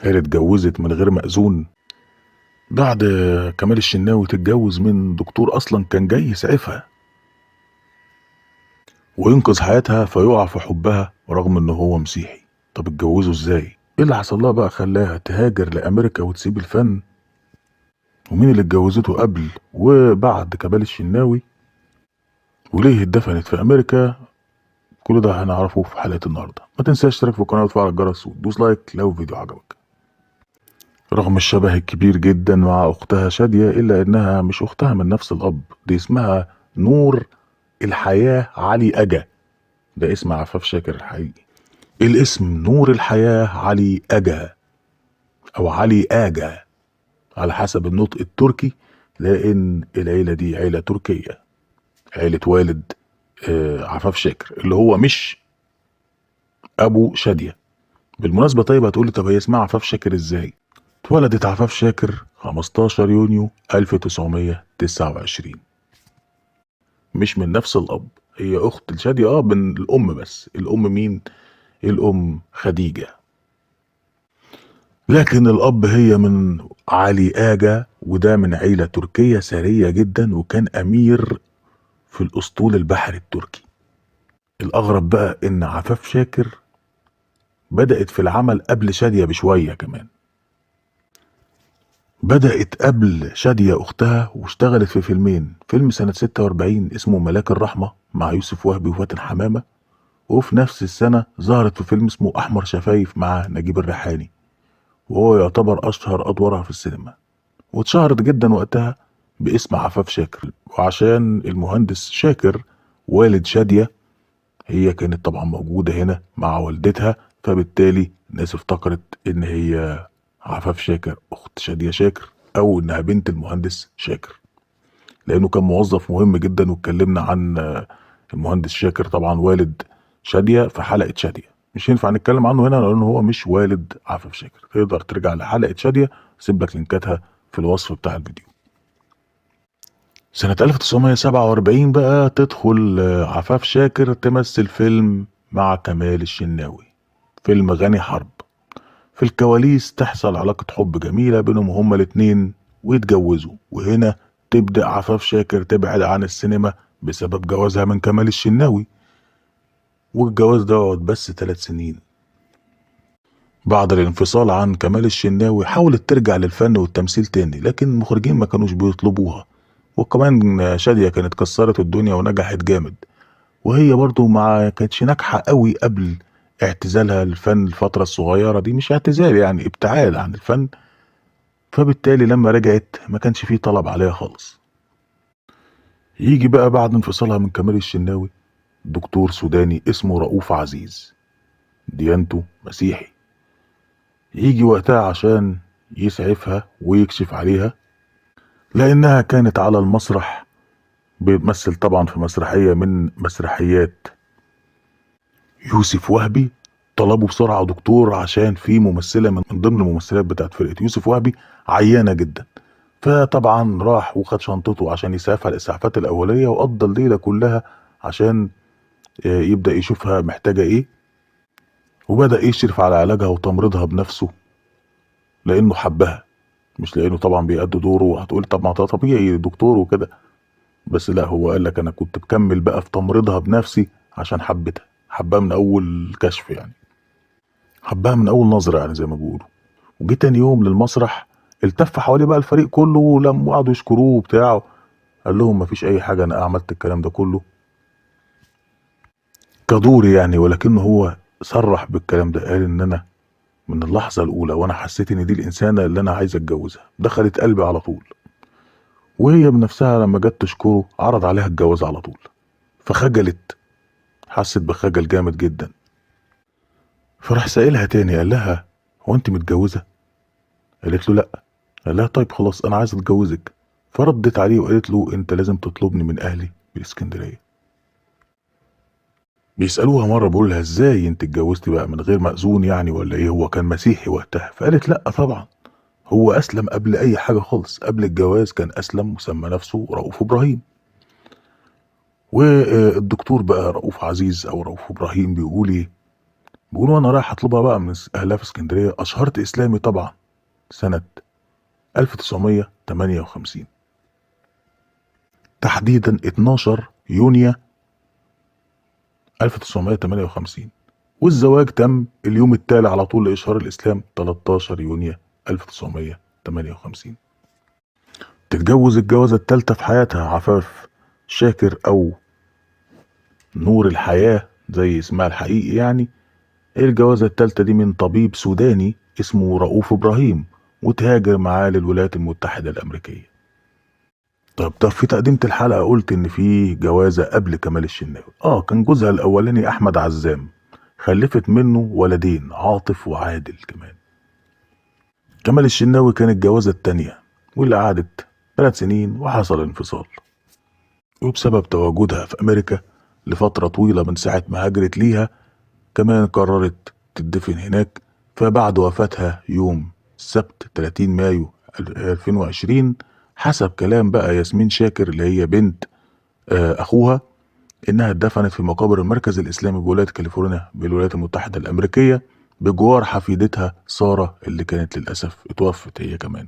هي اتجوزت من غير مأذون بعد كمال الشناوي تتجوز من دكتور اصلا كان جاي يسعفها وينقذ حياتها فيقع في حبها رغم ان هو مسيحي. طب اتجوزوا ازاي؟ ايه اللي حصل لها بقى خلاها تهاجر لامريكا وتسيب الفن؟ ومين اللي اتجوزته قبل وبعد كمال الشناوي؟ وليه اتدفنت في امريكا؟ كل ده هنعرفه في حلقة النهاردة. ما تنساش تشترك في القناة وتفعل الجرس وتدوس لايك لو الفيديو عجبك. رغم الشبه الكبير جدا مع اختها شادية الا انها مش اختها من نفس الاب، دي اسمها نور الحياة علي اجا، ده اسم عفاف شاكر الحقيقي. الاسم نور الحياة علي اجا او علي اجا على حسب النطق التركي، لان العيلة دي عيلة تركية، عيلة والد عفاف شاكر اللي هو مش ابو شادية. بالمناسبة طيب هتقولي طب هي اسمها عفاف شاكر ازاي؟ اتولدت عفاف شاكر 15 يونيو 1929، مش من نفس الاب، هي اخت لشادية من الام، بس الام مين؟ الام خديجة، لكن الاب هي من علي اجا، وده من عيلة تركية ثرية جدا وكان امير في الاسطول البحري التركي. الاغرب بقى ان عفاف شاكر بدأت في العمل قبل شادية بشوية كمان، بدأت قبل شادية أختها واشتغلت في فيلمين، فيلم سنة 46 اسمه ملاك الرحمة مع يوسف وهبي وفاتن حمامة، وفي نفس السنة ظهرت في فيلم اسمه أحمر شفايف مع نجيب الريحاني، وهو يعتبر أشهر أدوارها في السينما، واتشهرت جدا وقتها باسم عفاف شاكر، وعشان المهندس شاكر والد شادية هي كانت طبعا موجودة هنا مع والدتها، فبالتالي الناس افتكرت ان هي عفاف شاكر اخت شادية شاكر او انها بنت المهندس شاكر، لانه كان موظف مهم جدا. واتكلمنا عن المهندس شاكر طبعا والد شادية في حلقة شادية، مش ينفع نتكلم عنه هنا لانه هو مش والد عفاف شاكر. تقدر ترجع لحلقة شادية، سيب لك لينكاتها في الوصف بتاع الفيديو. سنة 1947 بقى تدخل عفاف شاكر تمثل فيلم مع كمال الشناوي، فيلم غني حرب. في الكواليس تحصل علاقة حب جميلة بينهم هما الاتنين ويتجوزوا، وهنا تبدأ عفاف شاكر تبعد عن السينما بسبب جوازها من كمال الشناوي، والجواز ده يقعد بس 3 سنين. بعد الانفصال عن كمال الشناوي حاولت ترجع للفن والتمثيل تاني، لكن المخرجين ما كانوش بيطلبوها، وكمان شادية كانت كسرت الدنيا ونجحت جامد، وهي برضو ما كانتش ناجحة قوي قبل اعتزالها الفن الفترة الصغيرة دي، مش اعتزال يعني ابتعاد عن الفن، فبالتالي لما رجعت ما كانش فيه طلب عليها خالص. يجي بقى بعد انفصالها من كمال الشناوي دكتور سوداني اسمه رؤوف عزيز، ديانته مسيحي، يجي وقتها عشان يسعفها ويكشف عليها، لانها كانت على المسرح بتمثل طبعا في مسرحية من مسرحيات يوسف وهبي. طلبوا بسرعة دكتور عشان في ممثلة من ضمن الممثلات بتاعت فرقة يوسف وهبي عيانة جدا، فطبعا راح وخد شنطته عشان يسعفها الإسعافات الأولية، وقضى الليلة كلها عشان يبدأ يشوفها محتاجة إيه، وبدأ يشرف على علاجها وتمريضها بنفسه لأنه حبها، مش لأنه طبعا بيأدي دوره. وهتقول طب ما ده طبيعي دكتور وكده، بس لا، هو قال لك أنا كنت بكمل بقى في تمريضها بنفسي عشان حبتها، حبها من أول كشف يعني، حبها من أول نظرة يعني زي ما بيقولوا. وجي تاني يوم للمسرح التف حواليه بقى الفريق كله لما قعدوا يشكروه وبتاع، قال لهم مفيش اي حاجه، انا عملت الكلام ده كله كدوري يعني، ولكنه هو صرح بالكلام ده، قال ان انا من اللحظه الاولى وانا حسيت ان دي الانسانه اللي انا عايز اتجوزها، دخلت قلبي على طول. وهي بنفسها لما جت تشكره عرض عليها الجواز على طول، فخجلت، حست بخجل جامد جدا، فراح سائلها تاني قال لها هو انت متجوزه؟ قالت له لا. قال لها طيب خلاص انا عايز اتجوزك، فردت عليه وقالت له انت لازم تطلبني من اهلي بالاسكندريه. بيسالوها مره بيقول لها ازاي انت اتجوزتي بقى من غير مأذون يعني ولا ايه؟ هو كان مسيحي وقتها؟ فقالت لا طبعا، هو اسلم قبل اي حاجه خالص، قبل الجواز كان اسلم وسمى نفسه رؤوف ابراهيم. والدكتور بقى رؤوف عزيز او رؤوف ابراهيم بيقول ايه؟ بيقول وانا رايح اطلبها بقى من اهلها في اسكندريه اشهرت اسلامي طبعا سنه 1958، تحديدا 12 يونيو 1958، والزواج تم اليوم التالي على طول لإشهار الإسلام 13 يونيو 1958. تتجوز الجوازة التالتة في حياتها عفاف شاكر أو نور الحياة زي اسمها الحقيقي يعني. الجوازة التالتة دي من طبيب سوداني اسمه رؤوف إبراهيم، وتهاجر معاه للولايات المتحدة الأمريكية. طب في تقديمة الحلقة قلت إن في جوازة قبل كمال الشناوي. كان جوزها الأولاني أحمد عزام، خلفت منه ولدين عاطف وعادل كمان. كمال الشناوي كانت الجوازة التانية واللي قعدت 3 سنين وحصل انفصال، وبسبب تواجدها في أمريكا لفترة طويلة من ساعة ما هاجرت ليها كمان قررت تدفن هناك. فبعد وفاتها يوم السبت 30 مايو 2020 حسب كلام بقى ياسمين شاكر اللي هي بنت أخوها إنها اتدفنت في مقابر المركز الإسلامي بولاية كاليفورنيا بالولايات المتحدة الأمريكية بجوار حفيدتها سارة اللي كانت للأسف اتوفت هي كمان.